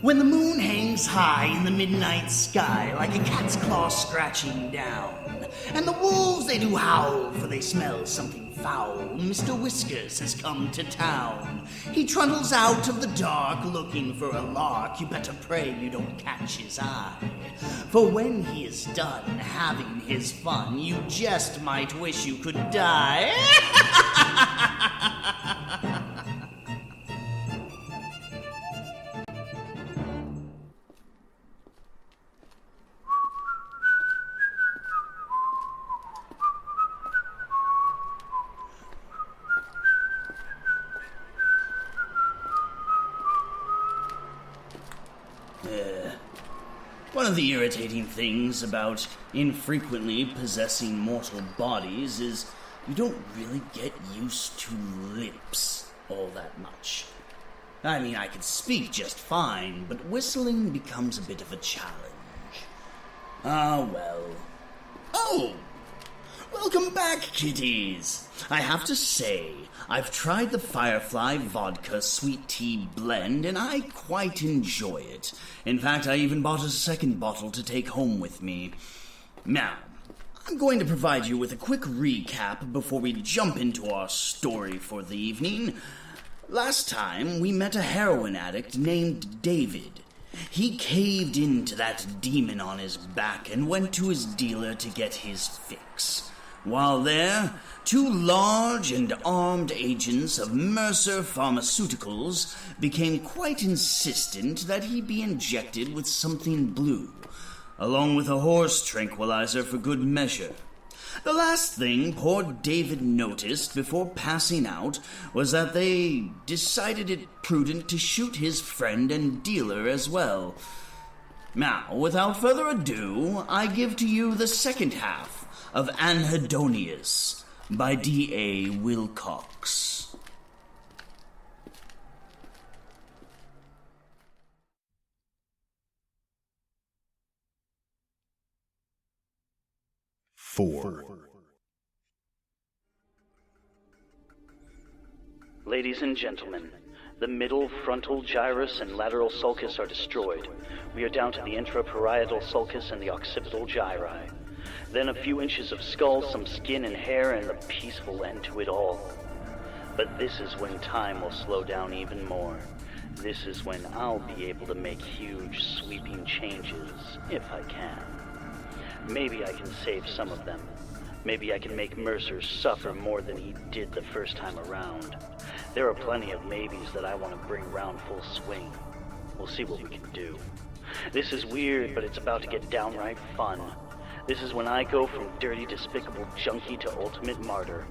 When the moon hangs high in the midnight sky like a cat's claw scratching down, and the wolves they do howl for they smell something foul, Mr. Whiskers has come to town. He trundles out of the dark looking for a lark. You better pray you don't catch his eye, for when he is done having his fun, you just might wish you could die. One of the irritating things about infrequently possessing mortal bodies is you don't really get used to lips all that much. I mean, I can speak just fine, but whistling becomes a bit of a challenge. Ah, well. Oh! Welcome back, kitties! I have to say, I've tried the Firefly Vodka Sweet Tea Blend, and I quite enjoy it. In fact, I even bought a second bottle to take home with me. Now, I'm going to provide you with a quick recap before we jump into our story for the evening. Last time, we met a heroin addict named David. He caved into that demon on his back and went to his dealer to get his fix. While there, two large and armed agents of Mercer Pharmaceuticals became quite insistent that he be injected with something blue, along with a horse tranquilizer for good measure. The last thing poor David noticed before passing out was that they decided it prudent to shoot his friend and dealer as well. Now, without further ado, I give to you the second half of Anhedonius by D.A. Wilcox. Ladies and gentlemen, the middle frontal gyrus and lateral sulcus are destroyed. We are down to the intraparietal sulcus and the occipital gyri. Then a few inches of skull, some skin and hair, and the peaceful end to it all. But this is when time will slow down even more. This is when I'll be able to make huge, sweeping changes, if I can. Maybe I can save some of them. Maybe I can make Mercer suffer more than he did the first time around. There are plenty of maybes that I want to bring round full swing. We'll see what we can do. This is weird, but it's about to get downright fun. This is when I go from dirty, despicable junkie to ultimate martyr.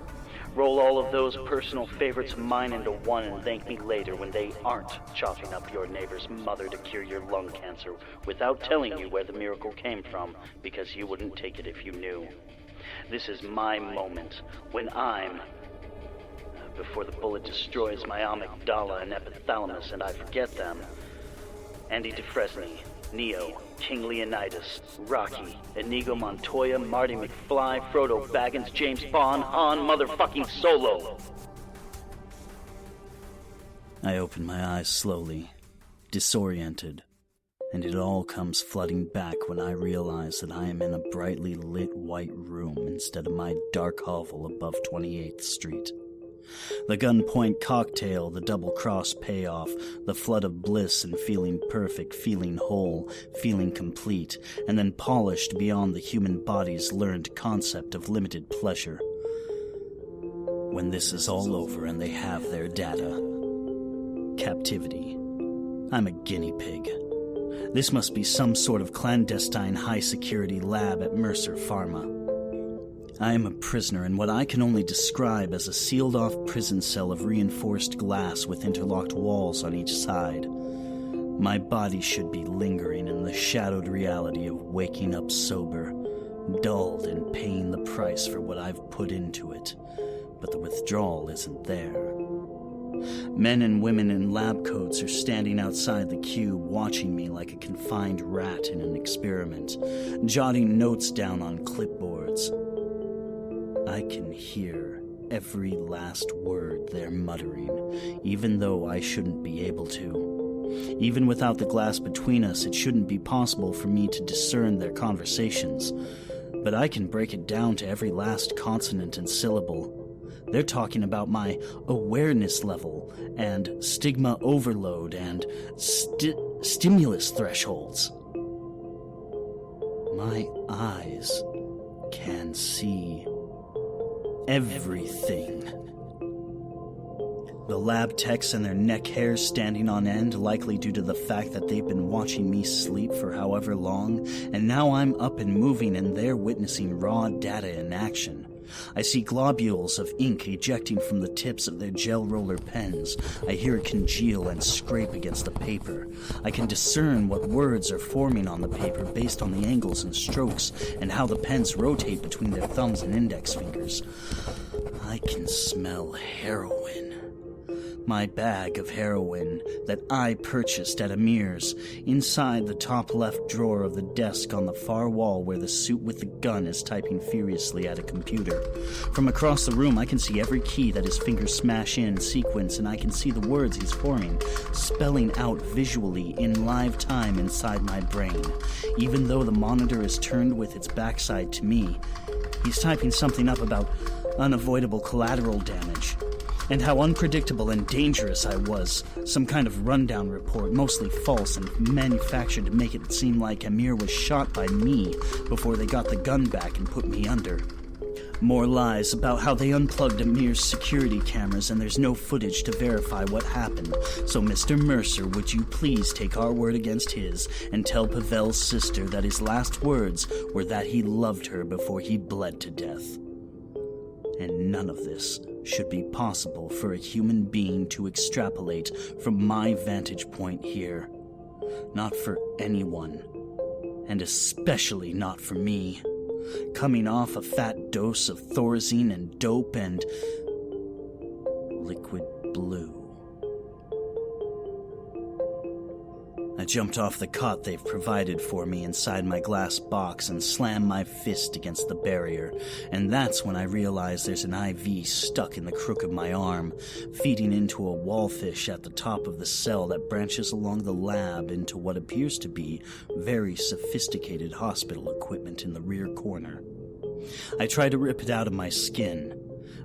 Roll all of those personal favorites of mine into one and thank me later when they aren't chopping up your neighbor's mother to cure your lung cancer without telling you where the miracle came from, because you wouldn't take it if you knew. This is my moment, when I'm... before the bullet destroys my amygdala and epithalamus and I forget them. Andy DeFresney, Neo, King Leonidas, Rocky, Inigo Montoya, Marty McFly, Frodo Baggins, James Bond, Han motherfucking Solo. I open my eyes slowly, disoriented, and it all comes flooding back when I realize that I am in a brightly lit white room instead of my dark hovel above 28th Street. The gunpoint cocktail, the double-cross payoff, the flood of bliss and feeling perfect, feeling whole, feeling complete, and then polished beyond the human body's learned concept of limited pleasure. When this is all over and they have their data. Captivity. I'm a guinea pig. This must be some sort of clandestine high-security lab at Mercer Pharma. I am a prisoner in what I can only describe as a sealed-off prison cell of reinforced glass with interlocked walls on each side. My body should be lingering in the shadowed reality of waking up sober, dulled and paying the price for what I've put into it, but the withdrawal isn't there. Men and women in lab coats are standing outside the cube watching me like a confined rat in an experiment, jotting notes down on clipboards. I can hear every last word they're muttering, even though I shouldn't be able to. Even without the glass between us, it shouldn't be possible for me to discern their conversations. But I can break it down to every last consonant and syllable. They're talking about my awareness level and stigma overload and stimulus thresholds. My eyes can see everything. The lab techs and their neck hairs standing on end, likely due to the fact that they've been watching me sleep for however long, and now I'm up and moving and they're witnessing raw data in action. I see globules of ink ejecting from the tips of their gel roller pens. I hear it congeal and scrape against the paper. I can discern what words are forming on the paper based on the angles and strokes and how the pens rotate between their thumbs and index fingers. I can smell heroin. My bag of heroin that I purchased at Amir's, inside the top left drawer of the desk on the far wall where the suit with the gun is typing furiously at a computer. From across the room, I can see every key that his fingers smash in sequence, and I can see the words he's forming, spelling out visually in live time inside my brain. Even though the monitor is turned with its backside to me, he's typing something up about unavoidable collateral damage. And how unpredictable and dangerous I was. Some kind of rundown report, mostly false and manufactured to make it seem like Amir was shot by me before they got the gun back and put me under. More lies about how they unplugged Amir's security cameras and there's no footage to verify what happened. So Mr. Mercer, would you please take our word against his and tell Pavel's sister that his last words were that he loved her before he bled to death? And none of this should be possible for a human being to extrapolate from my vantage point here. Not for anyone. And especially not for me. Coming off a fat dose of Thorazine and dope and liquid blue. I jumped off the cot they've provided for me inside my glass box and slammed my fist against the barrier, and that's when I realized there's an IV stuck in the crook of my arm, feeding into a wallfish at the top of the cell that branches along the lab into what appears to be very sophisticated hospital equipment in the rear corner. I try to rip it out of my skin,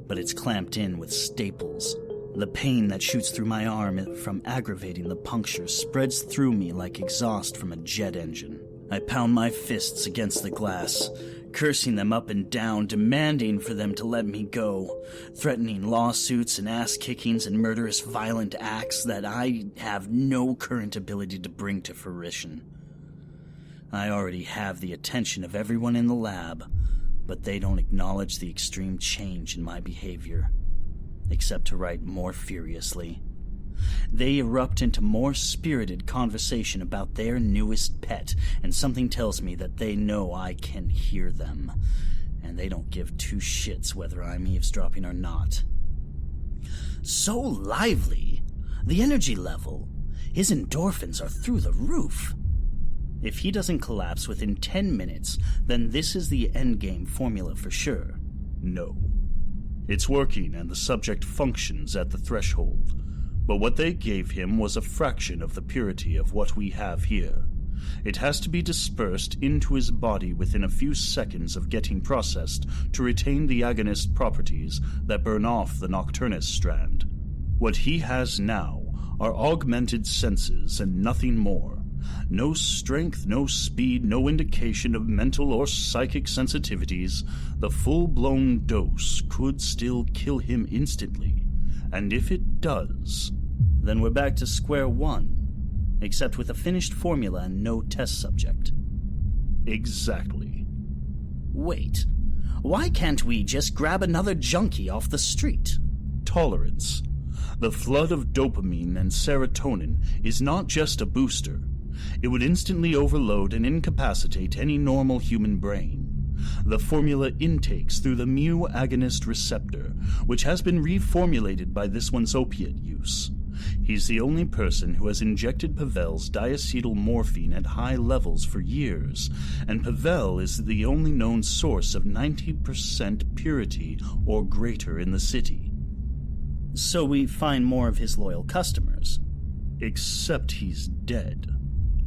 but it's clamped in with staples. The pain that shoots through my arm from aggravating the puncture spreads through me like exhaust from a jet engine. I pound my fists against the glass, cursing them up and down, demanding for them to let me go, threatening lawsuits and ass-kickings and murderous violent acts that I have no current ability to bring to fruition. I already have the attention of everyone in the lab, but they don't acknowledge the extreme change in my behavior. Except to write more furiously. They erupt into more spirited conversation about their newest pet, and something tells me that they know I can hear them, and they don't give two shits whether I'm eavesdropping or not. So lively! The energy level. His endorphins are through the roof. If he doesn't collapse within 10 minutes, then this is the endgame formula for sure. No. It's working and the subject functions at the threshold, but what they gave him was a fraction of the purity of what we have here. It has to be dispersed into his body within a few seconds of getting processed to retain the agonist properties that burn off the nocturnus strand. What he has now are augmented senses and nothing more. No strength, no speed, no indication of mental or psychic sensitivities. The full-blown dose could still kill him instantly. And if it does, then we're back to square one, except with a finished formula and no test subject. Exactly. Wait, why can't we just grab another junkie off the street? Tolerance. The flood of dopamine and serotonin is not just a booster. It would instantly overload and incapacitate any normal human brain. The formula intakes through the mu agonist receptor, which has been reformulated by this one's opiate use. He's the only person who has injected Pavel's diacetyl morphine at high levels for years, and Pavel is the only known source of 90% purity or greater in the city. So we find more of his loyal customers. Except he's dead.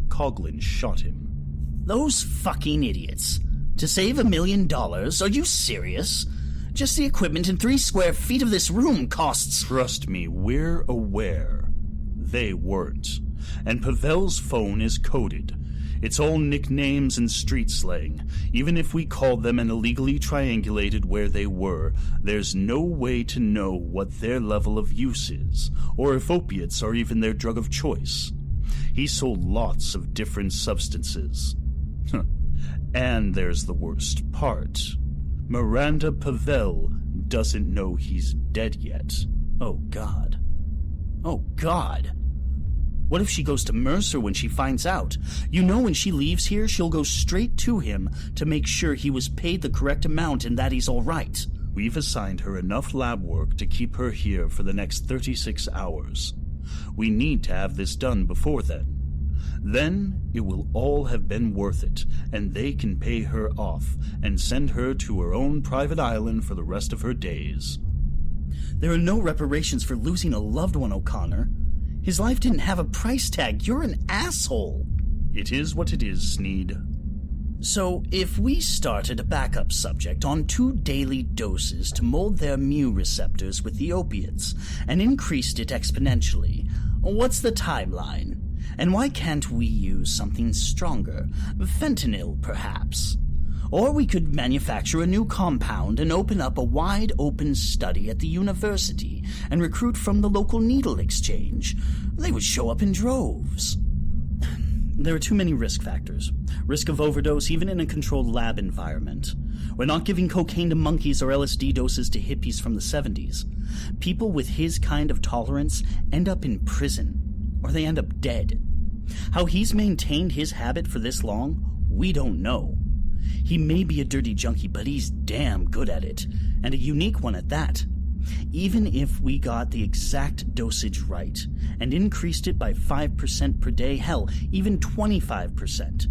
Coughlin shot him. Those fucking idiots. To save $1 million? Are you serious? Just the equipment in 3 square feet of this room costs... Trust me, we're aware. They weren't. And Pavel's phone is coded. It's all nicknames and street slang. Even if we called them and illegally triangulated where they were, there's no way to know what their level of use is, or if opiates are even their drug of choice. He sold lots of different substances. And there's the worst part. Miranda Pavel doesn't know he's dead yet. Oh, God. Oh, God. What if she goes to Mercer when she finds out? You know when she leaves here, she'll go straight to him to make sure he was paid the correct amount and that he's all right. We've assigned her enough lab work to keep her here for the next 36 hours. We need to have this done before then. Then it will all have been worth it, and they can pay her off and send her to her own private island for the rest of her days. There are no reparations for losing a loved one, O'Connor. His life didn't have a price tag. You're an asshole. It is what it is, Sneed. So, if we started a backup subject on 2 daily doses to mold their mu receptors with the opiates, and increased it exponentially, what's the timeline? And why can't we use something stronger? Fentanyl, perhaps? Or we could manufacture a new compound and open up a wide-open study at the university and recruit from the local needle exchange. They would show up in droves. There are too many risk factors. Risk of overdose even in a controlled lab environment. We're not giving cocaine to monkeys or LSD doses to hippies from the 70s. People with his kind of tolerance end up in prison, or they end up dead. How he's maintained his habit for this long, we don't know. He may be a dirty junkie, but he's damn good at it, and a unique one at that. Even if we got the exact dosage right, and increased it by 5% per day, hell, even 25%,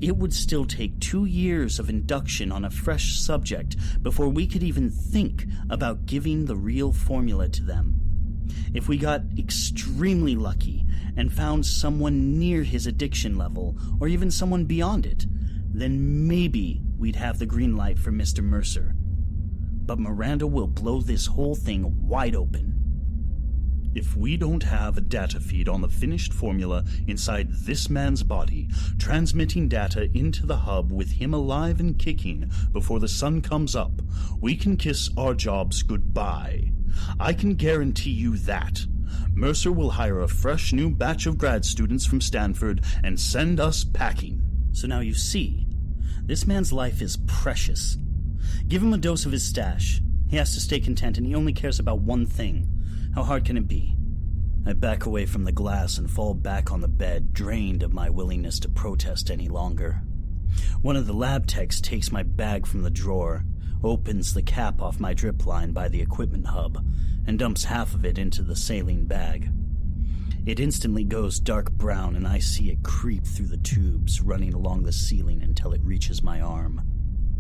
it would still take 2 years of induction on a fresh subject before we could even think about giving the real formula to them. If we got extremely lucky and found someone near his addiction level, or even someone beyond it, then maybe we'd have the green light for Mr. Mercer. But Miranda will blow this whole thing wide open. If we don't have a data feed on the finished formula inside this man's body, transmitting data into the hub with him alive and kicking before the sun comes up, we can kiss our jobs goodbye. I can guarantee you that. Mercer will hire a fresh new batch of grad students from Stanford and send us packing. So now you see, this man's life is precious. Give him a dose of his stash. He has to stay content, and he only cares about one thing. How hard can it be? I back away from the glass and fall back on the bed, drained of my willingness to protest any longer. One of the lab techs takes my bag from the drawer, opens the cap off my drip line by the equipment hub, and dumps half of it into the saline bag. It instantly goes dark brown, and I see it creep through the tubes, running along the ceiling until it reaches my arm.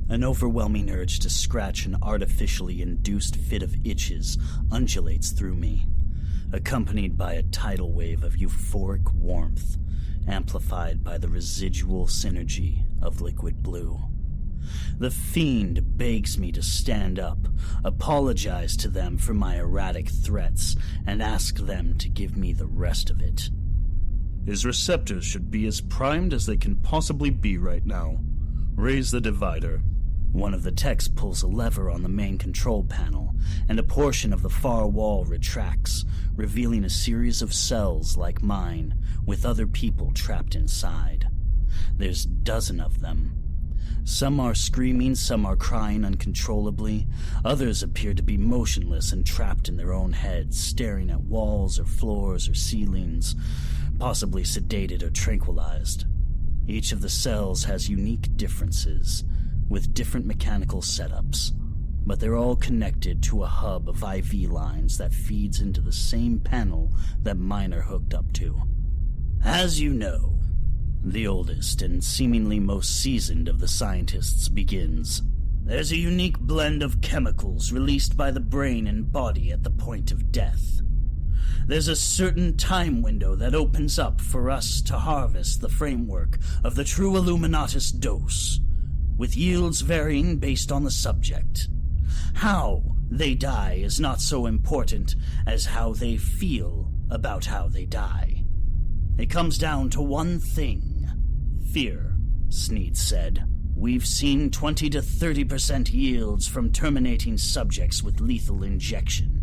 An overwhelming urge to scratch an artificially induced fit of itches undulates through me, accompanied by a tidal wave of euphoric warmth, amplified by the residual synergy of liquid blue. The fiend begs me to stand up, apologize to them for my erratic threats, and ask them to give me the rest of it. His receptors should be as primed as they can possibly be right now. Raise the divider. One of the techs pulls a lever on the main control panel, and a portion of the far wall retracts, revealing a series of cells like mine, with other people trapped inside. There's a dozen of them. Some are screaming, some are crying uncontrollably. Others appear to be motionless and trapped in their own heads, staring at walls or floors or ceilings, possibly sedated or tranquilized. Each of the cells has unique differences, with different mechanical setups, but they're all connected to a hub of IV lines that feeds into the same panel that mine are hooked up to. As you know, the oldest and seemingly most seasoned of the scientists begins. There's a unique blend of chemicals released by the brain and body at the point of death. There's a certain time window that opens up for us to harvest the framework of the true Illuminatus dose, with yields varying based on the subject. How they die is not so important as how they feel about how they die. It comes down to one thing: fear, Sneed said. We've seen 20 to 30% yields from terminating subjects with lethal injection.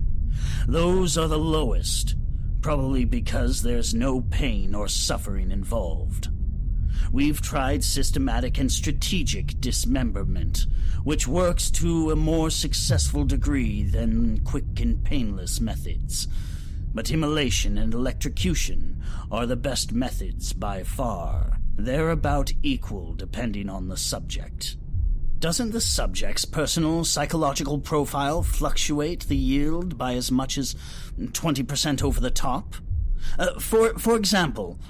Those are the lowest, probably because there's no pain or suffering involved. We've tried systematic and strategic dismemberment, which works to a more successful degree than quick and painless methods. But immolation and electrocution are the best methods by far. They're about equal depending on the subject. Doesn't the subject's personal psychological profile fluctuate the yield by as much as 20% over the top? For example,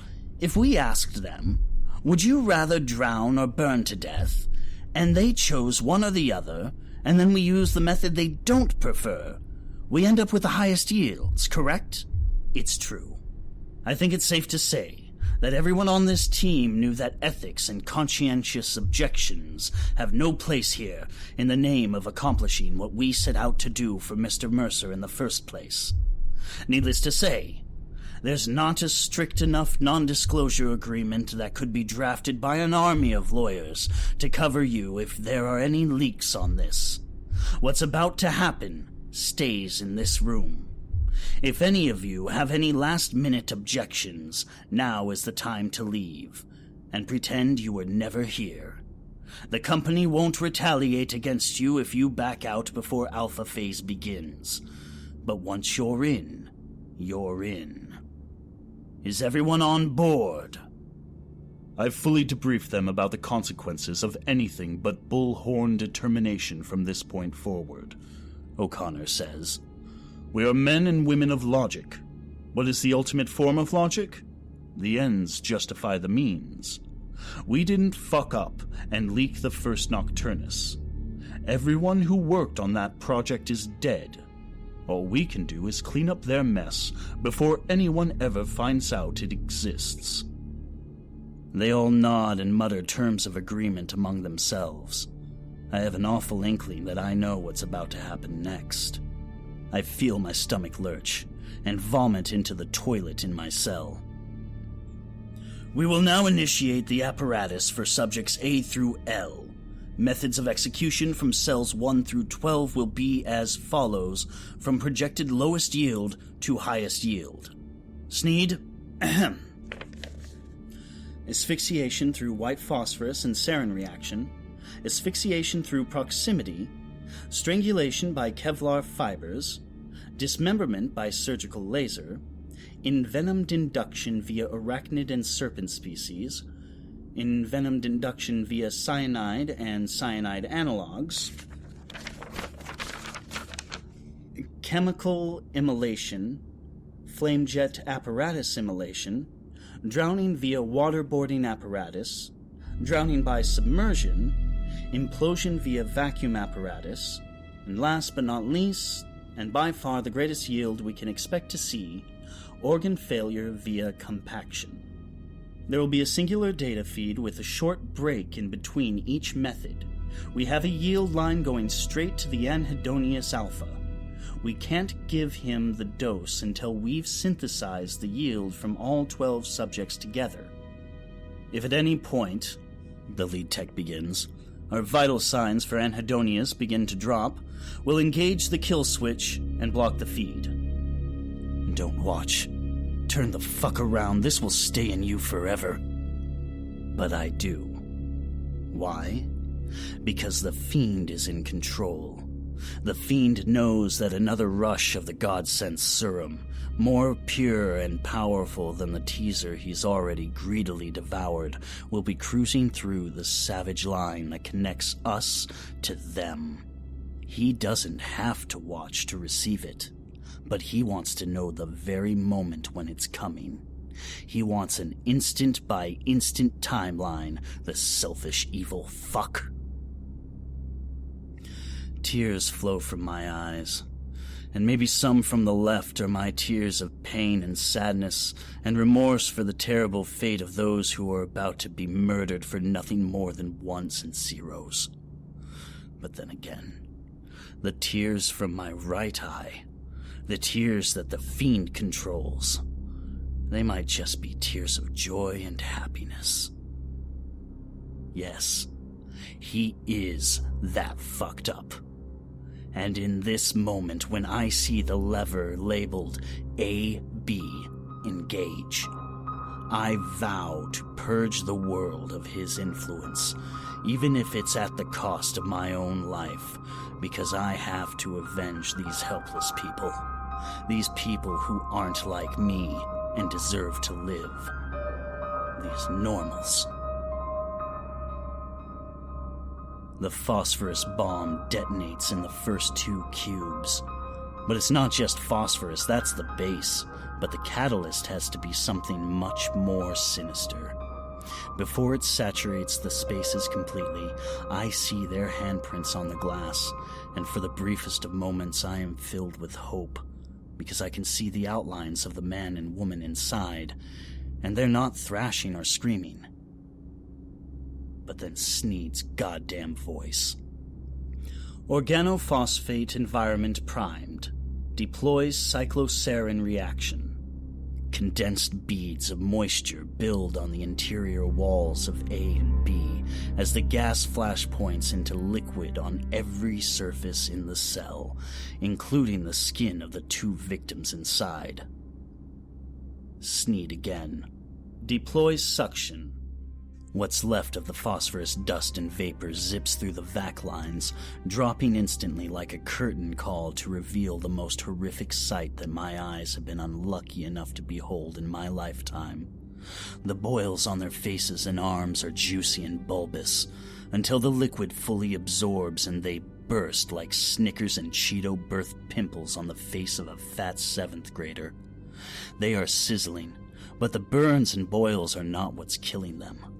if we asked them, would you rather drown or burn to death, and they chose one or the other, and then we use the method they don't prefer, we end up with the highest yields, correct? It's true. I think it's safe to say that everyone on this team knew that ethics and conscientious objections have no place here in the name of accomplishing what we set out to do for Mr. Mercer in the first place. Needless to say, there's not a strict enough non-disclosure agreement that could be drafted by an army of lawyers to cover you if there are any leaks on this. What's about to happen stays in this room. If any of you have any last-minute objections, now is the time to leave, and pretend you were never here. The company won't retaliate against you if you back out before Alpha Phase begins. But once you're in, you're in. Is everyone on board? I've fully debriefed them about the consequences of anything but bullhorn determination from this point forward, O'Connor says. We are men and women of logic. What is the ultimate form of logic? The ends justify the means. We didn't fuck up and leak the first Nocturnus. Everyone who worked on that project is dead. All we can do is clean up their mess before anyone ever finds out it exists. They all nod and mutter terms of agreement among themselves. I have an awful inkling that I know what's about to happen next. I feel my stomach lurch and vomit into the toilet in my cell. We will now initiate the apparatus for subjects A through L. Methods of execution from cells 1 through 12 will be as follows, from projected lowest yield to highest yield. Sneed. Asphyxiation through white phosphorus and sarin reaction. Asphyxiation through proximity. Strangulation by Kevlar fibers. Dismemberment by surgical laser. Envenomed induction via arachnid and serpent species. Envenomed induction via cyanide and cyanide analogs. Chemical immolation. Flamejet apparatus immolation. Drowning via waterboarding apparatus. Drowning by submersion. Implosion via vacuum apparatus. And last but not least, and by far the greatest yield we can expect to see, organ failure via compaction. There will be a singular data feed with a short break in between each method. We have a yield line going straight to the Anhedonius alpha. We can't give him the dose until we've synthesized the yield from all 12 subjects together. If at any point, the lead tech begins, our vital signs for Anhedonius begin to drop, we'll engage the kill switch and block the feed. Don't watch. Turn the fuck around, this will stay in you forever. But I do. Why? Because the Fiend is in control. The Fiend knows that another rush of the God-sent serum, more pure and powerful than the teaser he's already greedily devoured, will be cruising through the savage line that connects us to them. He doesn't have to watch to receive it, but he wants to know the very moment when it's coming. He wants an instant-by-instant timeline, the selfish evil fuck. Tears flow from my eyes. And maybe some from the left are my tears of pain and sadness and remorse for the terrible fate of those who are about to be murdered for nothing more than ones and zeros. But then again, the tears from my right eye, the tears that the fiend controls, they might just be tears of joy and happiness. Yes, he is that fucked up. And in this moment, when I see the lever labeled A-B, engage, I vow to purge the world of his influence, even if it's at the cost of my own life, because I have to avenge these helpless people. These people who aren't like me and deserve to live. These normals. The phosphorus bomb detonates in the first 2 cubes. But it's not just phosphorus, that's the base. But the catalyst has to be something much more sinister. Before it saturates the spaces completely, I see their handprints on the glass, and for the briefest of moments I am filled with hope, because I can see the outlines of the man and woman inside, and they're not thrashing or screaming. But then Sneed's goddamn voice. Organophosphate environment primed. Deploys cyclosarin reaction. Condensed beads of moisture build on the interior walls of A and B as the gas flash points into liquid on every surface in the cell, including the skin of the 2 victims inside. Sneed again. Deploys suction. What's left of the phosphorus dust and vapor zips through the vac lines, dropping instantly like a curtain call to reveal the most horrific sight that my eyes have been unlucky enough to behold in my lifetime. The boils on their faces and arms are juicy and bulbous, until the liquid fully absorbs and they burst like Snickers and Cheeto-birthed pimples on the face of a fat 7th grader. They are sizzling, but the burns and boils are not what's killing them.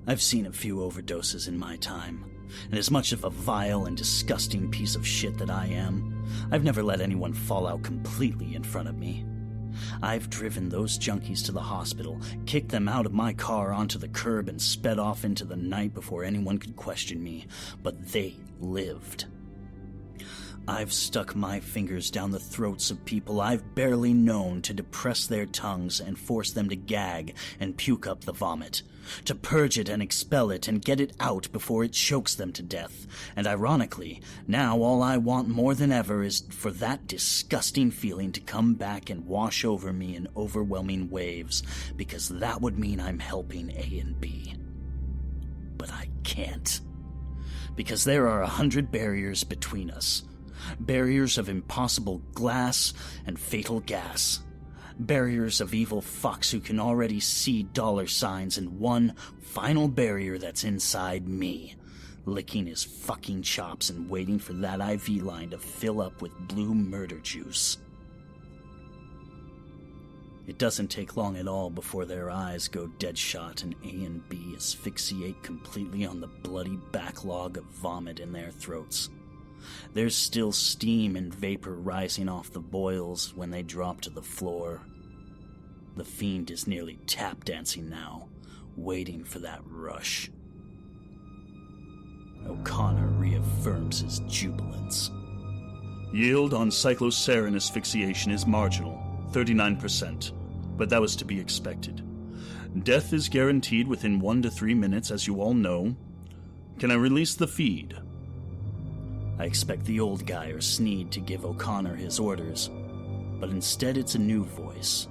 I've seen a few overdoses in my time, and as much of a vile and disgusting piece of shit that I am, I've never let anyone fall out completely in front of me. I've driven those junkies to the hospital, kicked them out of my car onto the curb, and sped off into the night before anyone could question me, but they lived. I've stuck my fingers down the throats of people I've barely known to depress their tongues and force them to gag and puke up the vomit, to purge it and expel it and get it out before it chokes them to death. And ironically, now all I want more than ever is for that disgusting feeling to come back and wash over me in overwhelming waves, because that would mean I'm helping A and B. But I can't. Because there are 100 barriers between us. Barriers of impossible glass and fatal gas. Barriers of evil fucks who can already see dollar signs, and one final barrier that's inside me, licking his fucking chops and waiting for that IV line to fill up with blue murder juice. It doesn't take long at all before their eyes go deadshot and A and B asphyxiate completely on the bloody backlog of vomit in their throats. There's still steam and vapor rising off the boils when they drop to the floor. The fiend is nearly tap dancing now, waiting for that rush. O'Connor reaffirms his jubilance. Yield on cyclosarin asphyxiation is marginal, 39%, but that was to be expected. Death is guaranteed within 1 to 3 minutes, as you all know. Can I release the feed? I expect the old guy or Sneed to give O'Connor his orders, but instead it's a new voice.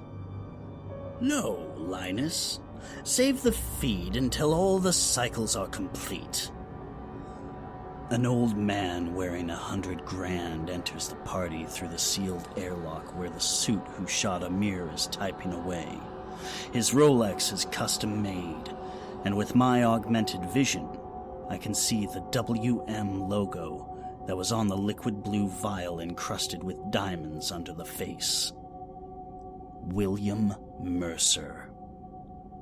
No, Linus. Save the feed until all the cycles are complete. An old man wearing $100,000 enters the party through the sealed airlock where the suit who shot Amir is typing away. His Rolex is custom made, and with my augmented vision, I can see the WM logo that was on the liquid blue vial encrusted with diamonds under the face. William Mercer.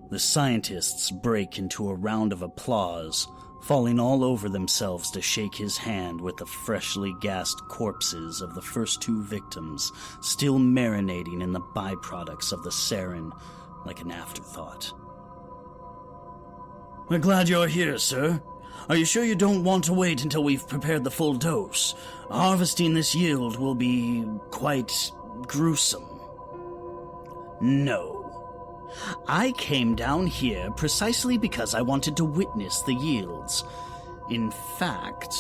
The scientists break into a round of applause, falling all over themselves to shake his hand with the freshly gassed corpses of the first two victims still marinating in the byproducts of the sarin like an afterthought. "We're glad you're here, sir. Are you sure you don't want to wait until we've prepared the full dose? Harvesting this yield will be quite gruesome." "No. I came down here precisely because I wanted to witness the yields. In fact..."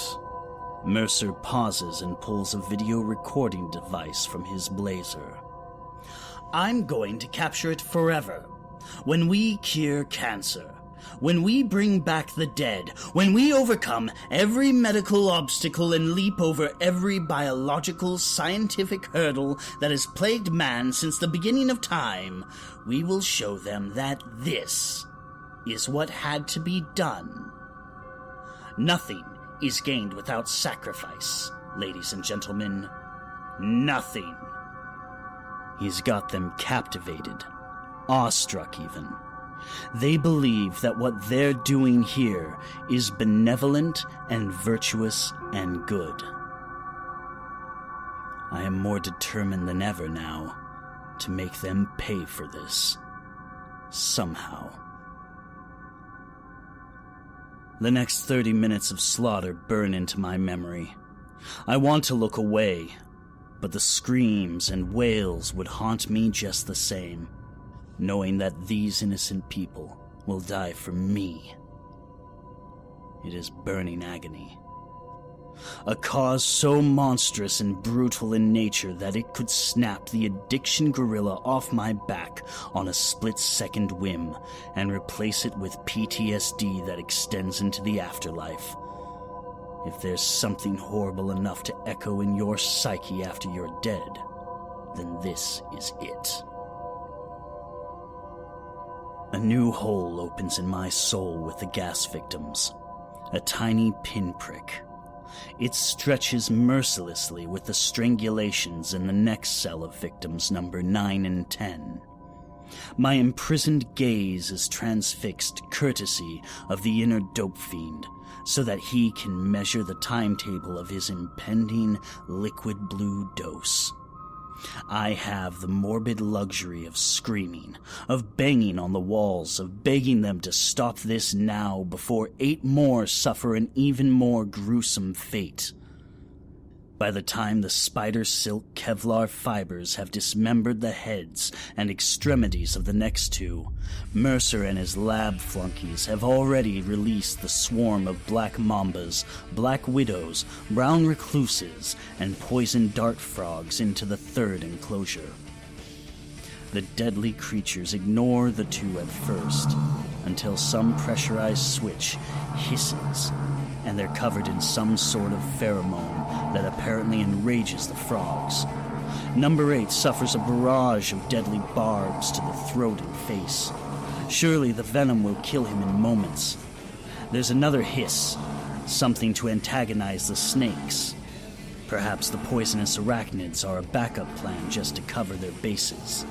Mercer pauses and pulls a video recording device from his blazer. "I'm going to capture it forever. When we cure cancer, when we bring back the dead, when we overcome every medical obstacle and leap over every biological scientific hurdle that has plagued man since the beginning of time, we will show them that this is what had to be done. Nothing is gained without sacrifice, ladies and gentlemen. Nothing." He's got them captivated, awestruck even. They believe that what they're doing here is benevolent and virtuous and good. I am more determined than ever now to make them pay for this. Somehow. The next 30 minutes of slaughter burn into my memory. I want to look away, but the screams and wails would haunt me just the same, knowing that these innocent people will die for me. It is burning agony. A cause so monstrous and brutal in nature that it could snap the addiction gorilla off my back on a split-second whim and replace it with PTSD that extends into the afterlife. If there's something horrible enough to echo in your psyche after you're dead, then this is it. A new hole opens in my soul with the gas victims. A tiny pinprick. It stretches mercilessly with the strangulations in the next cell of victims number 9 and 10. My imprisoned gaze is transfixed courtesy of the inner dope fiend, so that he can measure the timetable of his impending liquid blue dose. I have the morbid luxury of screaming, of banging on the walls, of begging them to stop this now before 8 more suffer an even more gruesome fate. By the time the spider silk Kevlar fibers have dismembered the heads and extremities of the next 2, Mercer and his lab flunkies have already released the swarm of black mambas, black widows, brown recluses, and poison dart frogs into the 3rd enclosure. The deadly creatures ignore the 2 at first, until some pressurized switch hisses, and they're covered in some sort of pheromone that apparently enrages the frogs. Number 8 suffers a barrage of deadly barbs to the throat and face. Surely the venom will kill him in moments. There's another hiss, something to antagonize the snakes. Perhaps the poisonous arachnids are a backup plan just to cover their bases.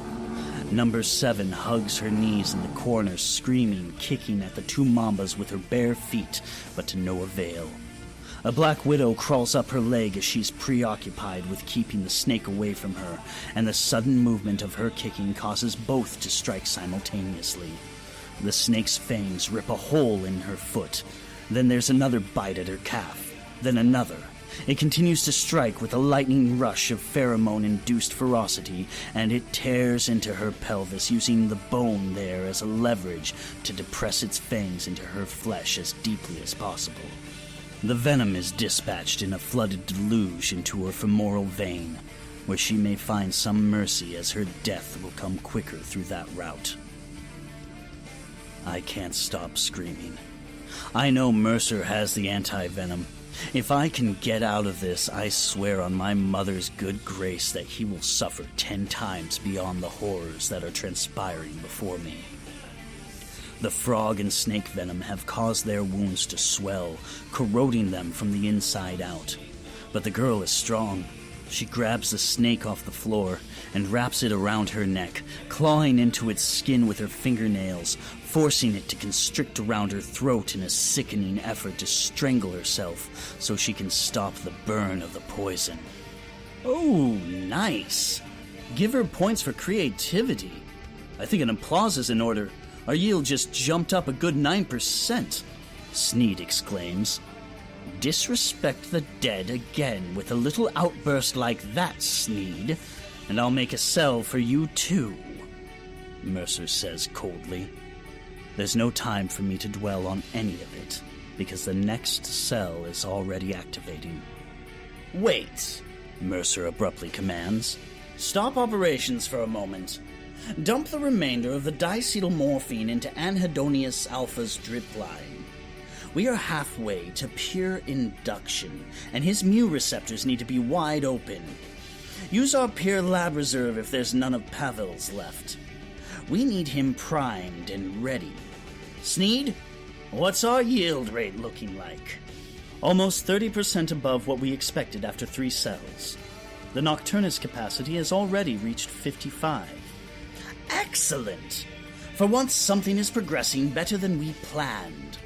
Number 7 hugs her knees in the corner, screaming, kicking at the 2 mambas with her bare feet, but to no avail. A black widow crawls up her leg as she's preoccupied with keeping the snake away from her, and the sudden movement of her kicking causes both to strike simultaneously. The snake's fangs rip a hole in her foot. Then there's another bite at her calf. Then another. It continues to strike with a lightning rush of pheromone-induced ferocity, and it tears into her pelvis, using the bone there as a leverage to depress its fangs into her flesh as deeply as possible. The venom is dispatched in a flooded deluge into her femoral vein, where she may find some mercy as her death will come quicker through that route. I can't stop screaming. I know Mercer has the anti-venom. If I can get out of this, I swear on my mother's good grace that he will suffer 10 times beyond the horrors that are transpiring before me. The frog and snake venom have caused their wounds to swell, corroding them from the inside out. But the girl is strong. She grabs the snake off the floor and wraps it around her neck, clawing into its skin with her fingernails, forcing it to constrict around her throat in a sickening effort to strangle herself so she can stop the burn of the poison. Oh, nice. Give her points for creativity. I think an applause is in order. Our yield just jumped up a good 9%. Sneed exclaims. Disrespect the dead again with a little outburst like that, Sneed, and I'll make a cell for you too, Mercer says coldly. There's no time for me to dwell on any of it, because the next cell is already activating. Wait, Mercer abruptly commands. Stop operations for a moment. Dump the remainder of the diacetylmorphine into Anhedonius Alpha's drip line. We are halfway to pure induction, and his mu receptors need to be wide open. Use our pure lab reserve if there's none of Pavel's left. We need him primed and ready. Sneed, what's our yield rate looking like? Almost 30% above what we expected after 3 cells. The Nocturnus capacity has already reached 55. Excellent! For once, something is progressing better than we planned.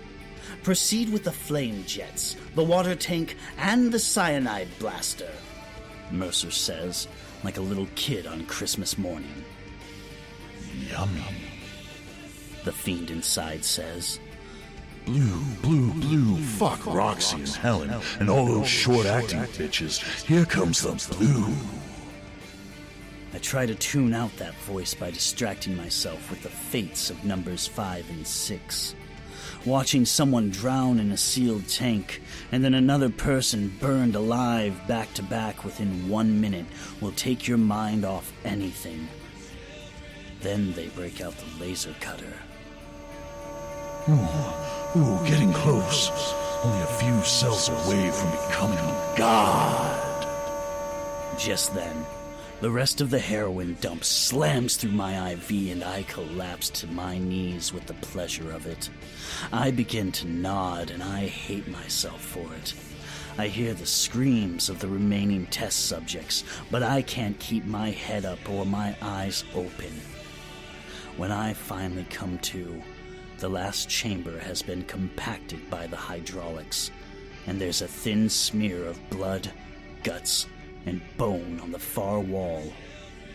Proceed with the flame jets, the water tank, and the cyanide blaster, Mercer says, like a little kid on Christmas morning. Yummy. The fiend inside says. Blue, fuck Roxy and Helen and all those short-acting bitches. Here comes the blue. I try to tune out that voice by distracting myself with the fates of numbers 5 and 6. Watching someone drown in a sealed tank, and then another person burned alive back to back within 1 minute will take your mind off anything. Then they break out the laser cutter. Ooh, getting close. Only a few cells away from becoming God. Just then, the rest of the heroin dump slams through my IV and I collapse to my knees with the pleasure of it. I begin to nod and I hate myself for it. I hear the screams of the remaining test subjects, but I can't keep my head up or my eyes open. When I finally come to, the last chamber has been compacted by the hydraulics, and there's a thin smear of blood, guts, and bone on the far wall.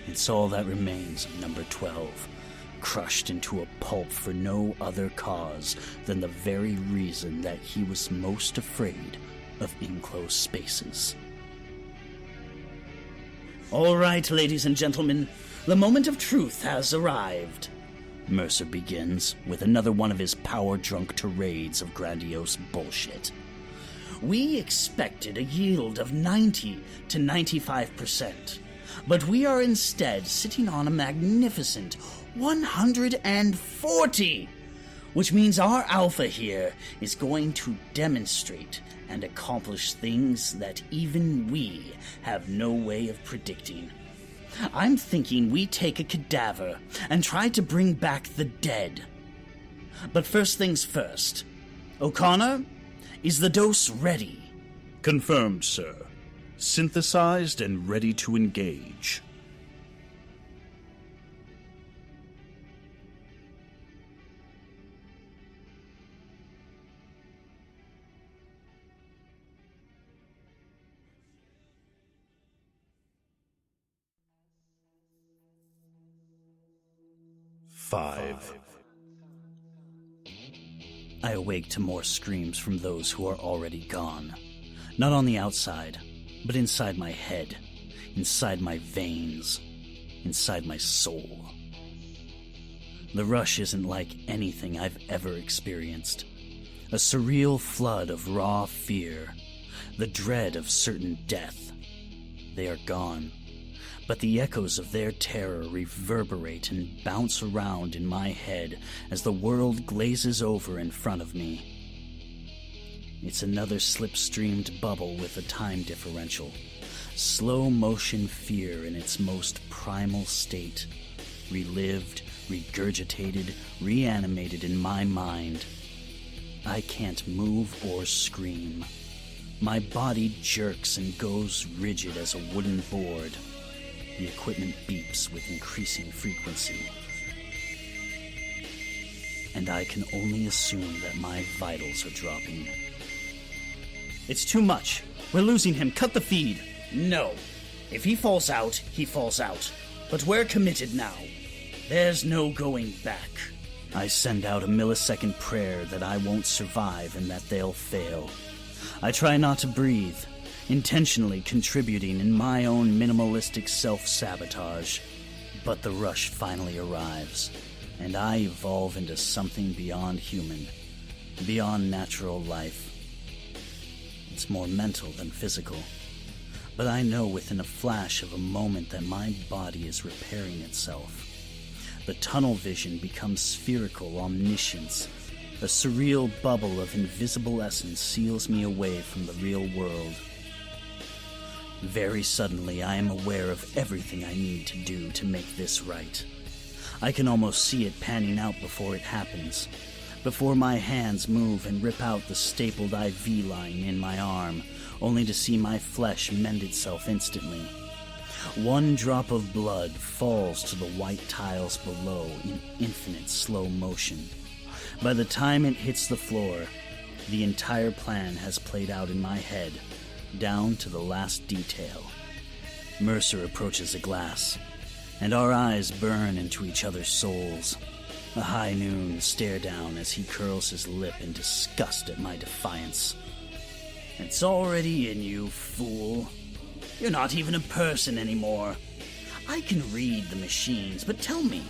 It's all that remains of number 12, crushed into a pulp for no other cause than the very reason that he was most afraid of enclosed spaces. All right, ladies and gentlemen, the moment of truth has arrived. Mercer begins with another one of his power-drunk tirades of grandiose bullshit. We expected a yield of 90 to 95%, but we are instead sitting on a magnificent 140, which means our alpha here is going to demonstrate and accomplish things that even we have no way of predicting. I'm thinking we take a cadaver and try to bring back the dead. But first things first. O'Connor, is the dose ready? Confirmed, sir. Synthesized and ready to engage. Five. I awake to more screams from those who are already gone. Not on the outside, but inside my head, inside my veins, inside my soul. The rush isn't like anything I've ever experienced. A surreal flood of raw fear, the dread of certain death. They are gone, but the echoes of their terror reverberate and bounce around in my head as the world glazes over in front of me. It's another slipstreamed bubble with a time differential. Slow motion fear in its most primal state. Relived, regurgitated, reanimated in my mind. I can't move or scream. My body jerks and goes rigid as a wooden board. The equipment beeps with increasing frequency. And I can only assume that my vitals are dropping. It's too much. We're losing him. Cut the feed. No. If he falls out, he falls out. But we're committed now. There's no going back. I send out a millisecond prayer that I won't survive and that they'll fail. I try not to breathe, intentionally contributing in my own minimalistic self-sabotage. But the rush finally arrives, and I evolve into something beyond human, beyond natural life. It's more mental than physical, but I know within a flash of a moment that my body is repairing itself. The tunnel vision becomes spherical omniscience. A surreal bubble of invisible essence seals me away from the real world. Very suddenly, I am aware of everything I need to do to make this right. I can almost see it panning out before it happens, before my hands move and rip out the stapled IV line in my arm, only to see my flesh mend itself instantly. One drop of blood falls to the white tiles below in infinite slow motion. By the time it hits the floor, the entire plan has played out in my head, down to the last detail. Mercer approaches a glass, and our eyes burn into each other's souls. A high noon stare down as he curls his lip in disgust at my defiance. It's already in you, fool. You're not even a person anymore. I can read the machines, but tell me,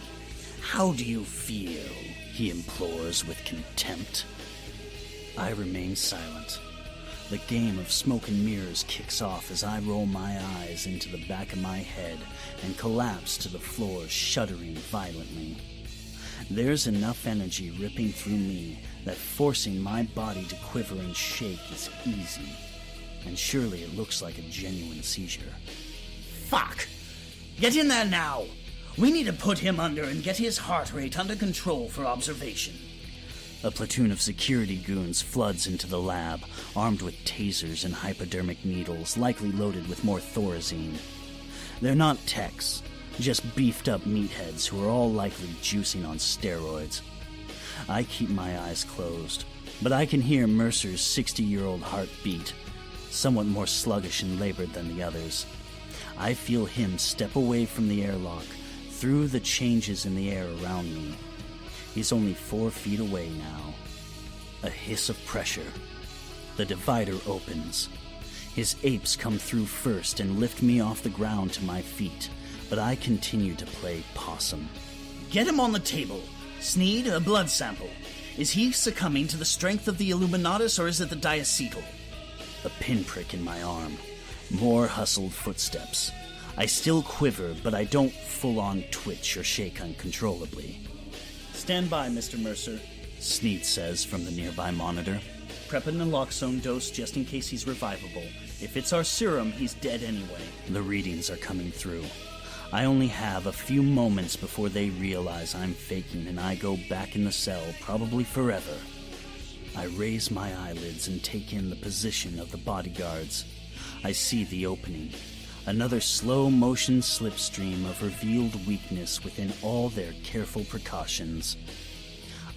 how do you feel? He implores with contempt. I remain silent. The game of smoke and mirrors kicks off as I roll my eyes into the back of my head and collapse to the floor, shuddering violently. There's enough energy ripping through me that forcing my body to quiver and shake is easy. And surely it looks like a genuine seizure. Fuck! Get in there now! We need to put him under and get his heart rate under control for observation. A platoon of security goons floods into the lab, armed with tasers and hypodermic needles, likely loaded with more Thorazine. They're not techs, just beefed-up meatheads who are all likely juicing on steroids. I keep my eyes closed, but I can hear Mercer's 60-year-old heart beat, somewhat more sluggish and labored than the others. I feel him step away from the airlock, through the changes in the air around me. He's only 4 feet away now. A hiss of pressure. The divider opens. His apes come through first and lift me off the ground to my feet, but I continue to play possum. Get him on the table. Sneed, a blood sample. Is he succumbing to the strength of the Illuminatus, or is it the diacetyl? A pinprick in my arm. More hustled footsteps. I still quiver, but I don't full-on twitch or shake uncontrollably. Stand by, Mr. Mercer, Sneed says from the nearby monitor. Prep a naloxone dose just in case he's revivable. If it's our serum, he's dead anyway. The readings are coming through. I only have a few moments before they realize I'm faking and I go back in the cell, probably forever. I raise my eyelids and take in the position of the bodyguards. I see the opening. Another slow-motion slipstream of revealed weakness within all their careful precautions.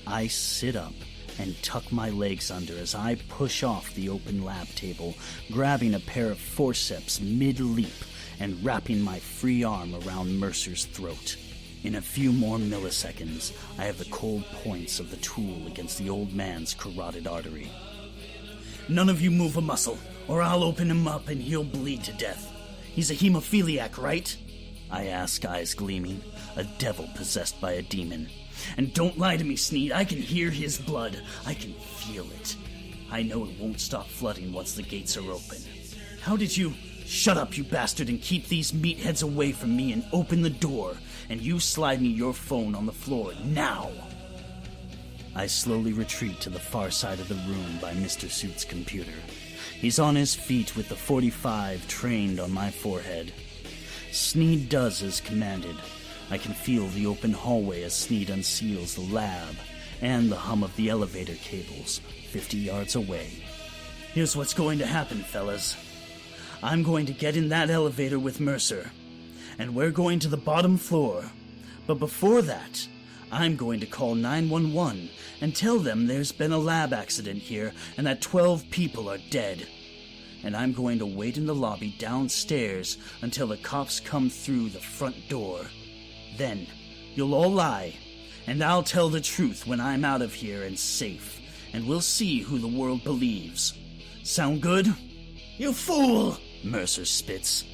I sit up and tuck my legs under as I push off the open lab table, grabbing a pair of forceps mid-leap and wrapping my free arm around Mercer's throat. In a few more milliseconds, I have the cold points of the tool against the old man's carotid artery. None of you move a muscle, or I'll open him up and he'll bleed to death. He's a hemophiliac, right? I ask, eyes gleaming, a devil possessed by a demon. And don't lie to me, Sneed. I can hear his blood. I can feel it. I know it won't stop flooding once the gates are open. How did you... Shut up, you bastard, and keep these meatheads away from me and open the door. And you slide me your phone on the floor, now! I slowly retreat to the far side of the room by Mr. Suit's computer. He's on his feet with the 45 trained on my forehead. Sneed does as commanded. I can feel the open hallway as Sneed unseals the lab, and the hum of the elevator cables 50 yards away. Here's what's going to happen, fellas. I'm going to get in that elevator with Mercer, and we're going to the bottom floor. But before that, I'm going to call 911 and tell them there's been a lab accident here and that 12 people are dead. And I'm going to wait in the lobby downstairs until the cops come through the front door. Then, you'll all lie, and I'll tell the truth when I'm out of here and safe, and we'll see who the world believes. Sound good? You fool! Mercer spits.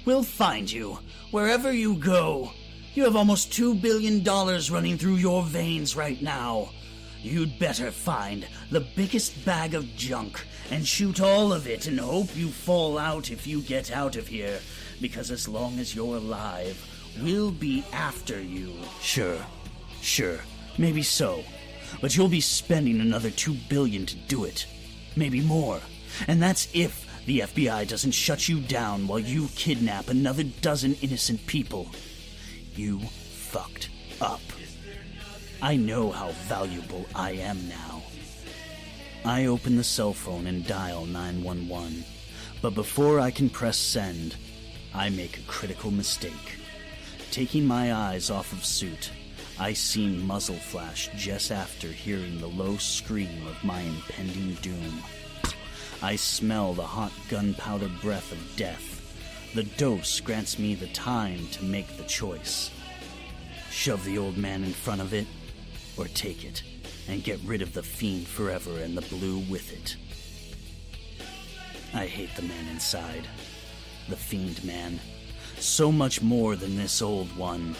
We'll find you, wherever you go. You have almost $2 billion running through your veins right now. You'd better find the biggest bag of junk and shoot all of it and hope you fall out if you get out of here, because as long as you're alive, we'll be after you. Sure, maybe so. But you'll be spending another $2 billion to do it. Maybe more. And that's if the FBI doesn't shut you down while you kidnap another dozen innocent people. You fucked up. I know how valuable I am now. I open the cell phone and dial 911. But before I can press send, I make a critical mistake. Taking my eyes off of Suit, I see muzzle flash just after hearing the low scream of my impending doom. I smell the hot gunpowder breath of death. The dose grants me the time to make the choice. Shove the old man in front of it, or take it and get rid of the fiend forever and the blue with it. I hate the man inside. The fiend man. So much more than this old one.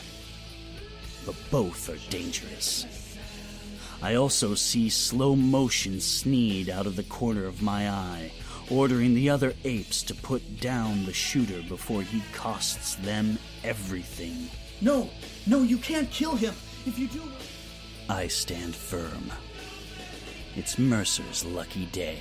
But both are dangerous. I also see slow motion Sneed out of the corner of my eye, ordering the other apes to put down the shooter before he costs them everything. No, you can't kill him. If you do... I stand firm. It's Mercer's lucky day.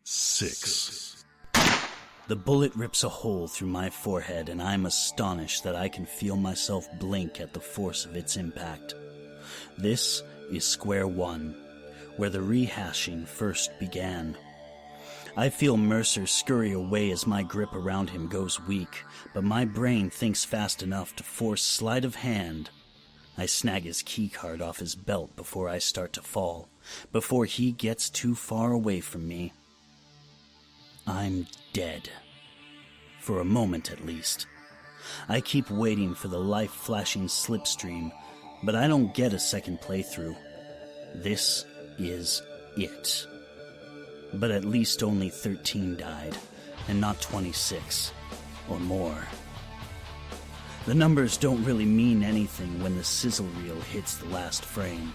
Six. The bullet rips a hole through my forehead, and I'm astonished that I can feel myself blink at the force of its impact. This is square one, where the rehashing first began. I feel Mercer scurry away as my grip around him goes weak, but my brain thinks fast enough to force sleight of hand. I snag his keycard off his belt before I start to fall, before he gets too far away from me. I'm dead. For a moment, at least. I keep waiting for the life-flashing slipstream, but I don't get a second playthrough. This is it. But at least only 13 died, and not 26, or more. The numbers don't really mean anything when the sizzle reel hits the last frame.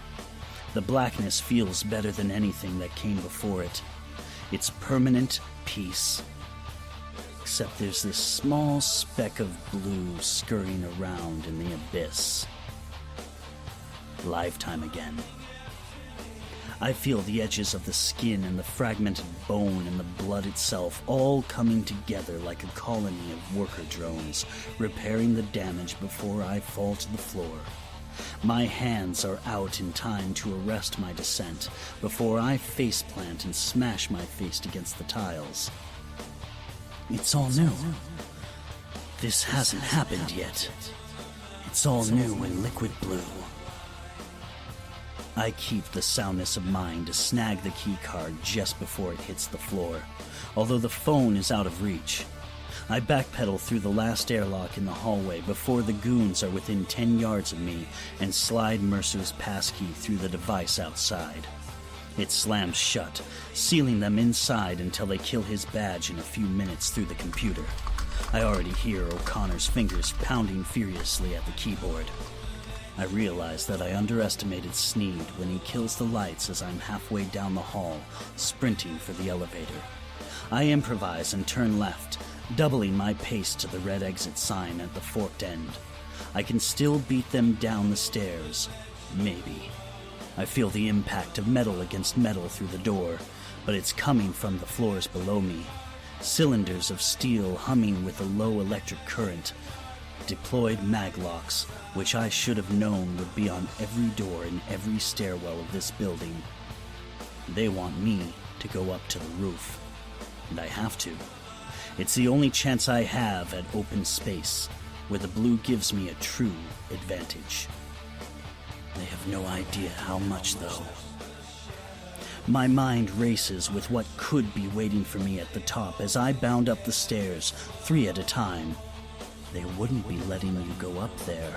The blackness feels better than anything that came before it. It's permanent peace. Except there's this small speck of blue scurrying around in the abyss. Lifetime again. I feel the edges of the skin and the fragmented bone and the blood itself all coming together like a colony of worker drones, repairing the damage before I fall to the floor. My hands are out in time to arrest my descent before I faceplant and smash my face against the tiles. It's all new. This hasn't happened yet. It's all new in liquid blue. I keep the soundness of mind to snag the keycard just before it hits the floor, although the phone is out of reach. I backpedal through the last airlock in the hallway before the goons are within 10 yards of me and slide Mercer's passkey through the device outside. It slams shut, sealing them inside until they kill his badge in a few minutes through the computer. I already hear O'Connor's fingers pounding furiously at the keyboard. I realize that I underestimated Sneed when he kills the lights as I'm halfway down the hall, sprinting for the elevator. I improvise and turn left, doubling my pace to the red exit sign at the forked end. I can still beat them down the stairs. Maybe. I feel the impact of metal against metal through the door, but it's coming from the floors below me. Cylinders of steel humming with a low electric current. Deployed maglocks, which I should have known would be on every door in every stairwell of this building. They want me to go up to the roof, and I have to. It's the only chance I have at open space, where the blue gives me a true advantage. They have no idea how much, though. My mind races with what could be waiting for me at the top as I bound up the stairs, 3 at a time. They wouldn't be letting you go up there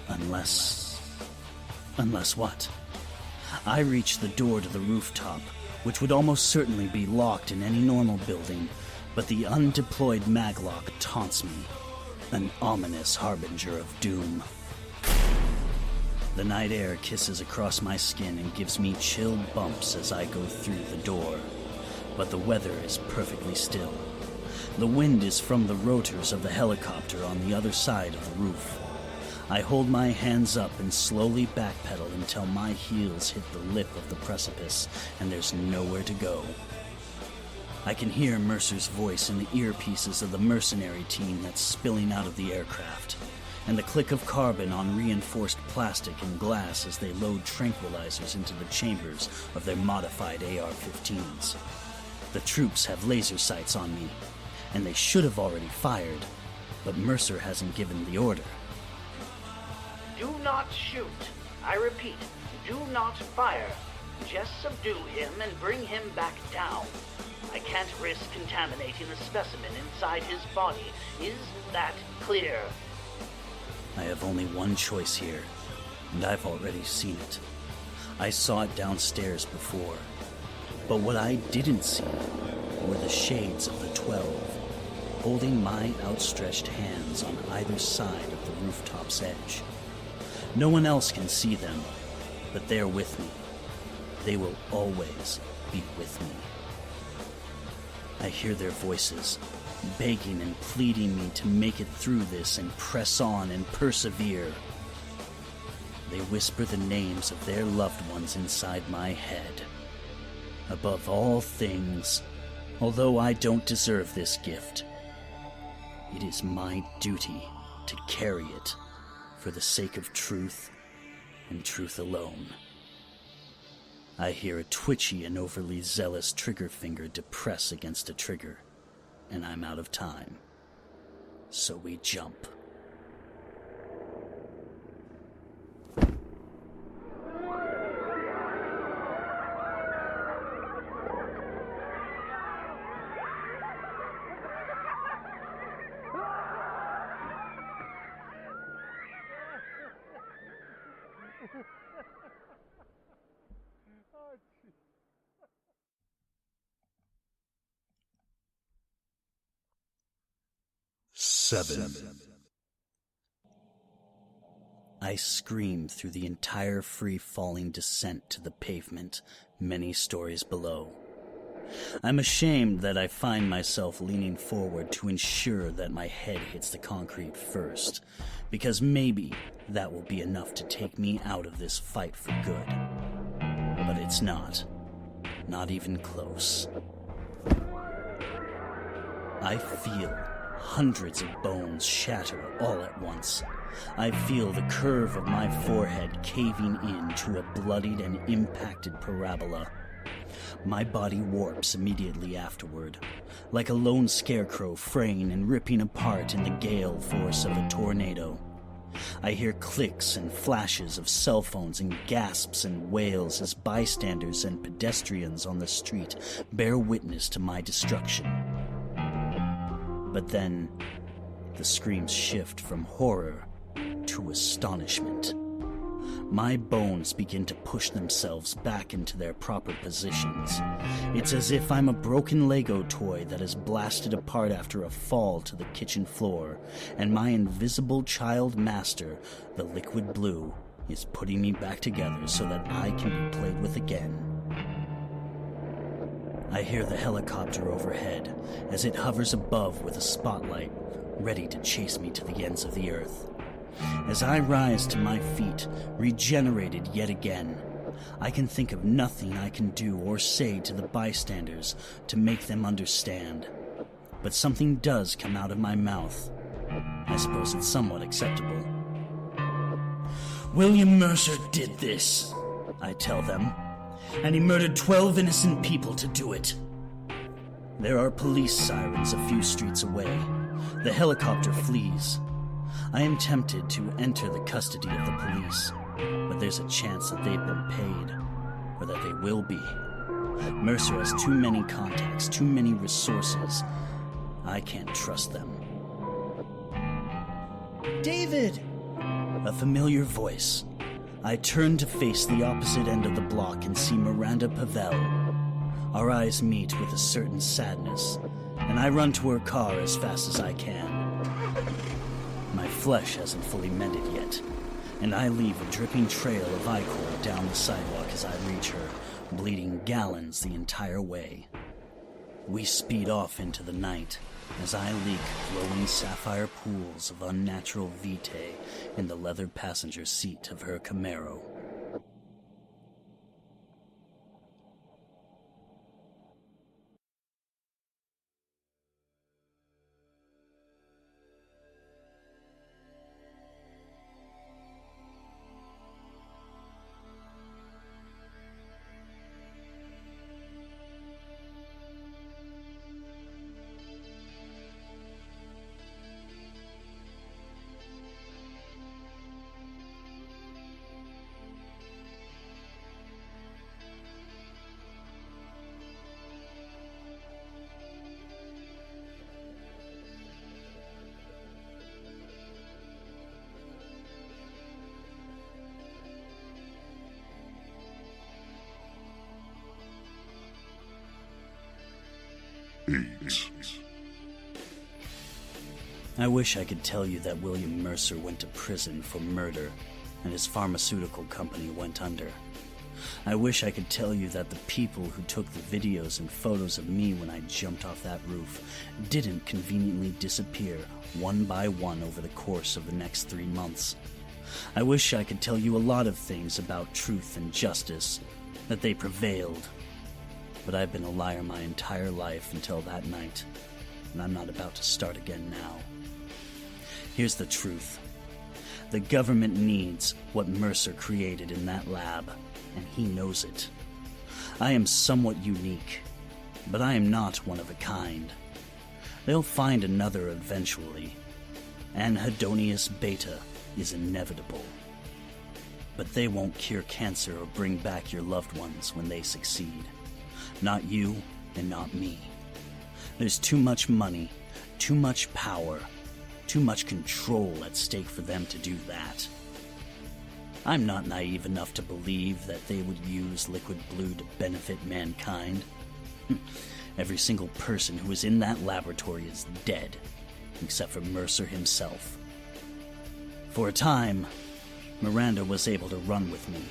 unless... Unless what? I reach the door to the rooftop, which would almost certainly be locked in any normal building, but the undeployed maglock taunts me, an ominous harbinger of doom. The night air kisses across my skin and gives me chill bumps as I go through the door, but the weather is perfectly still. The wind is from the rotors of the helicopter on the other side of the roof. I hold my hands up and slowly backpedal until my heels hit the lip of the precipice and there's nowhere to go. I can hear Mercer's voice in the earpieces of the mercenary team that's spilling out of the aircraft, and the click of carbon on reinforced plastic and glass as they load tranquilizers into the chambers of their modified AR-15s. The troops have laser sights on me, and they should have already fired, but Mercer hasn't given the order. Do not shoot. I repeat, do not fire. Just subdue him and bring him back down. I can't risk contaminating the specimen inside his body. Is that clear? I have only one choice here, and I've already seen it. I saw it downstairs before, but what I didn't see were the shades of the 12, holding my outstretched hands on either side of the rooftop's edge. No one else can see them, but they're with me. They will always be with me. I hear their voices, begging and pleading me to make it through this and press on and persevere. They whisper the names of their loved ones inside my head. Above all things, although I don't deserve this gift, it is my duty to carry it for the sake of truth and truth alone. I hear a twitchy and overly zealous trigger finger depress against a trigger, and I'm out of time. So we jump. Seven. I scream through the entire free-falling descent to the pavement, many stories below. I'm ashamed that I find myself leaning forward to ensure that my head hits the concrete first, because maybe that will be enough to take me out of this fight for good. But it's not. Not even close. I feel hundreds of bones shatter all at once. I feel the curve of my forehead caving in to a bloodied and impacted parabola. My body warps immediately afterward, like a lone scarecrow fraying and ripping apart in the gale force of a tornado. I hear clicks and flashes of cell phones and gasps and wails as bystanders and pedestrians on the street bear witness to my destruction. But then, the screams shift from horror to astonishment. My bones begin to push themselves back into their proper positions. It's as if I'm a broken Lego toy that is blasted apart after a fall to the kitchen floor, and my invisible child master, the liquid blue, is putting me back together so that I can be played with again. I hear the helicopter overhead as it hovers above with a spotlight, ready to chase me to the ends of the earth. As I rise to my feet, regenerated yet again, I can think of nothing I can do or say to the bystanders to make them understand. But something does come out of my mouth. I suppose it's somewhat acceptable. William Mercer did this, I tell them, and he murdered 12 innocent people to do it. There are police sirens a few streets away. The helicopter flees. I am tempted to enter the custody of the police, but there's a chance that they've been paid, or that they will be. Mercer has too many contacts, too many resources. I can't trust them. David! A familiar voice. I turn to face the opposite end of the block and see Miranda Pavel. Our eyes meet with a certain sadness, and I run to her car as fast as I can. My flesh hasn't fully mended yet, and I leave a dripping trail of ichor down the sidewalk as I reach her, bleeding gallons the entire way. We speed off into the night as I leak glowing sapphire pools of unnatural vitae in the leather passenger seat of her Camaro. I wish I could tell you that William Mercer went to prison for murder and his pharmaceutical company went under. I wish I could tell you that the people who took the videos and photos of me when I jumped off that roof didn't conveniently disappear one by one over the course of the next 3 months. I wish I could tell you a lot of things about truth and justice, that they prevailed. But I've been a liar my entire life until that night, and I'm not about to start again now. Here's the truth. The government needs what Mercer created in that lab, and he knows it. I am somewhat unique, but I am not one of a kind. They'll find another eventually. Anhedonius Beta is inevitable. But they won't cure cancer or bring back your loved ones when they succeed. Not you, and not me. There's too much money, too much power, too much control at stake for them to do that. I'm not naive enough to believe that they would use liquid blue to benefit mankind. Every single person who is in that laboratory is dead, except for Mercer himself. For a time, Miranda was able to run with me,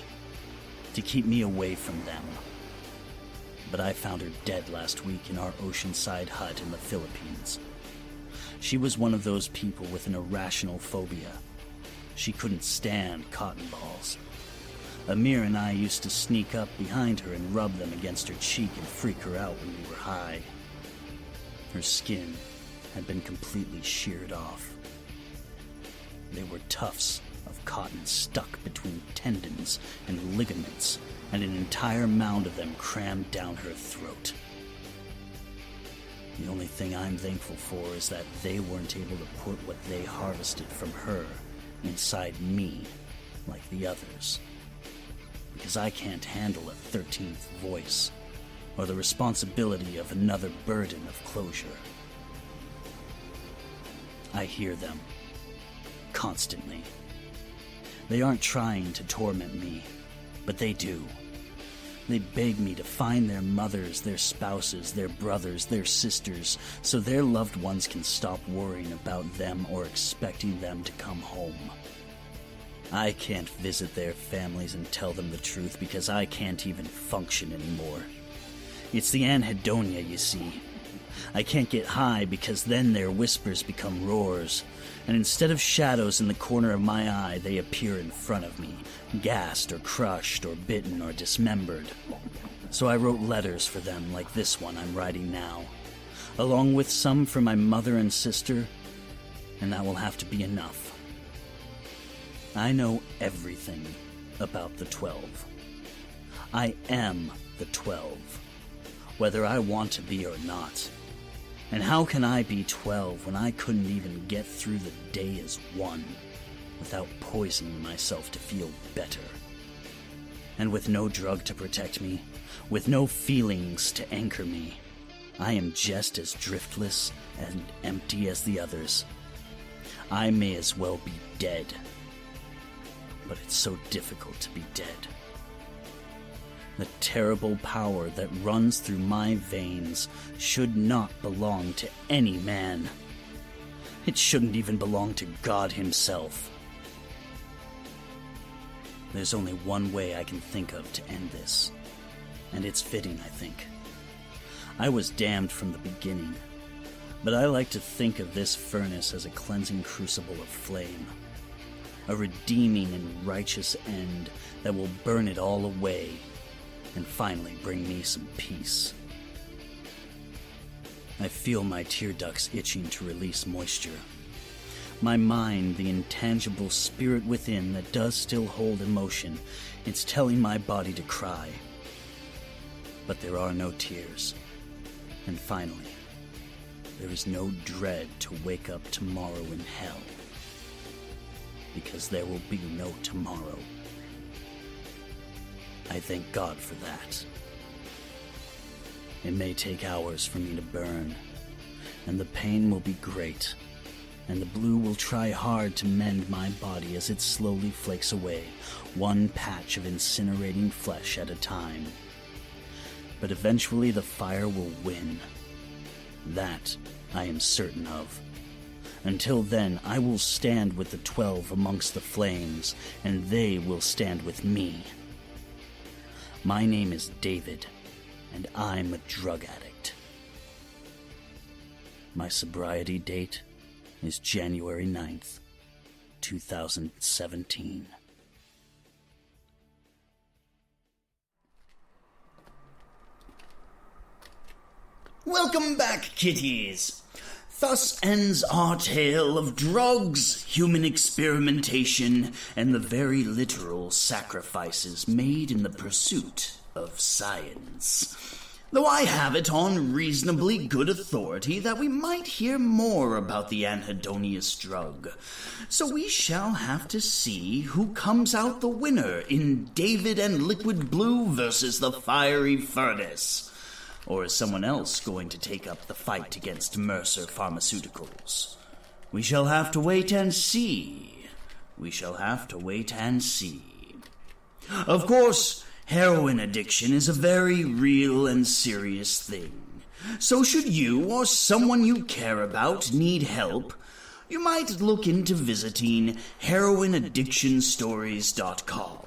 to keep me away from them. But I found her dead last week in our oceanside hut in the Philippines. She was one of those people with an irrational phobia. She couldn't stand cotton balls. Amir and I used to sneak up behind her and rub them against her cheek and freak her out when we were high. Her skin had been completely sheared off. They were tufts of cotton stuck between tendons and ligaments, and an entire mound of them crammed down her throat. The only thing I'm thankful for is that they weren't able to put what they harvested from her inside me like the others. Because I can't handle a 13th voice, or the responsibility of another burden of closure. I hear them, constantly. They aren't trying to torment me, but they do. They beg me to find their mothers, their spouses, their brothers, their sisters, so their loved ones can stop worrying about them or expecting them to come home. I can't visit their families and tell them the truth because I can't even function anymore. It's the Anhedonia, you see. I can't get high because then their whispers become roars, and instead of shadows in the corner of my eye, they appear in front of me, gassed or crushed or bitten or dismembered. So I wrote letters for them like this one I'm writing now, along with some for my mother and sister, and that will have to be enough. I know everything about the 12. I am the 12, whether I want to be or not. And how can I be 12 when I couldn't even get through the day as one without poisoning myself to feel better? And with no drug to protect me, with no feelings to anchor me, I am just as driftless and empty as the others. I may as well be dead. But it's so difficult to be dead. The terrible power that runs through my veins should not belong to any man. It shouldn't even belong to God himself. There's only one way I can think of to end this, and it's fitting, I think. I was damned from the beginning, but I like to think of this furnace as a cleansing crucible of flame, a redeeming and righteous end that will burn it all away and finally bring me some peace. I feel my tear ducts itching to release moisture. My mind, the intangible spirit within that does still hold emotion, it's telling my body to cry. But there are no tears. And finally, there is no dread to wake up tomorrow in hell. Because there will be no tomorrow. I thank God for that. It may take hours for me to burn, and the pain will be great, and the blue will try hard to mend my body as it slowly flakes away, one patch of incinerating flesh at a time. But eventually the fire will win. That I am certain of. Until then, I will stand with the 12 amongst the flames, and they will stand with me. My name is David, and I'm a drug addict. My sobriety date is January 9th, 2017. Welcome back, kitties! Thus ends our tale of drugs, human experimentation, and the very literal sacrifices made in the pursuit of science. Though I have it on reasonably good authority that we might hear more about the Anhedonius drug. So we shall have to see who comes out the winner in David and Liquid Blue versus the Fiery Furnace. Or is someone else going to take up the fight against Mercer Pharmaceuticals? We shall have to wait and see. We shall have to wait and see. Of course, heroin addiction is a very real and serious thing. So should you or someone you care about need help, you might look into visiting heroinaddictionstories.com.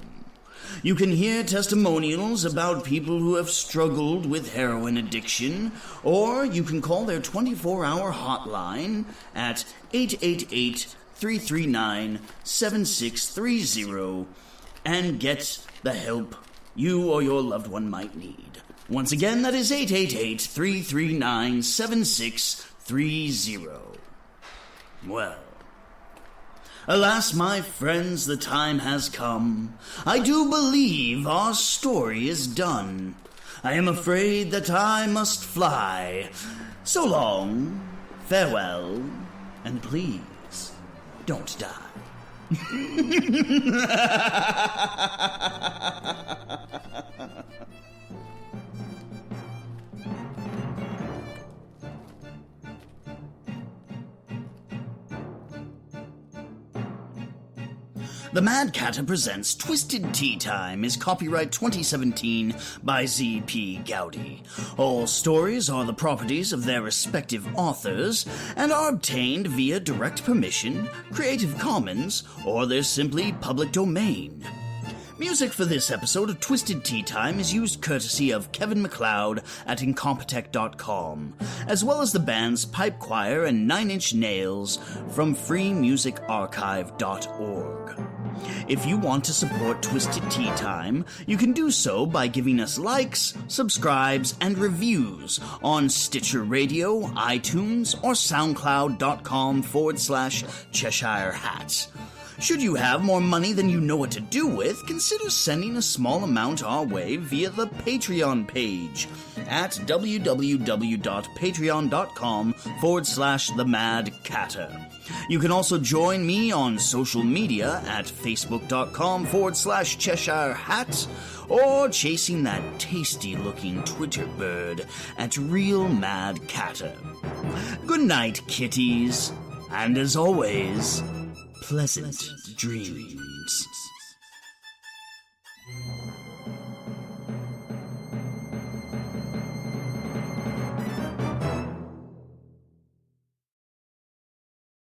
You can hear testimonials about people who have struggled with heroin addiction, or you can call their 24-hour hotline at 888-339-7630 and get the help you or your loved one might need. Once again, that is 888-339-7630. Well, alas, my friends, the time has come. I do believe our story is done. I am afraid that I must fly. So long, farewell, and please, don't die. The Mad Catter presents Twisted Teatime is copyright 2017 by Z.P. Gowdy. All stories are the properties of their respective authors and are obtained via direct permission, Creative Commons, or they're simply public domain. Music for this episode of Twisted Tea Time is used courtesy of Kevin MacLeod at Incompetech.com, as well as the bands Pipe Choir and 9 Inch Nails from freemusicarchive.org. If you want to support Twisted Tea Time, you can do so by giving us likes, subscribes, and reviews on Stitcher Radio, iTunes, or SoundCloud.com/Cheshire Hat. Should you have more money than you know what to do with, consider sending a small amount our way via the Patreon page at www.patreon.com/TheMadCatter. You can also join me on social media at facebook.com/Cheshire Hat or chasing that tasty-looking Twitter bird at Real Mad Catter. Good night, kitties, and as always, pleasant dreams.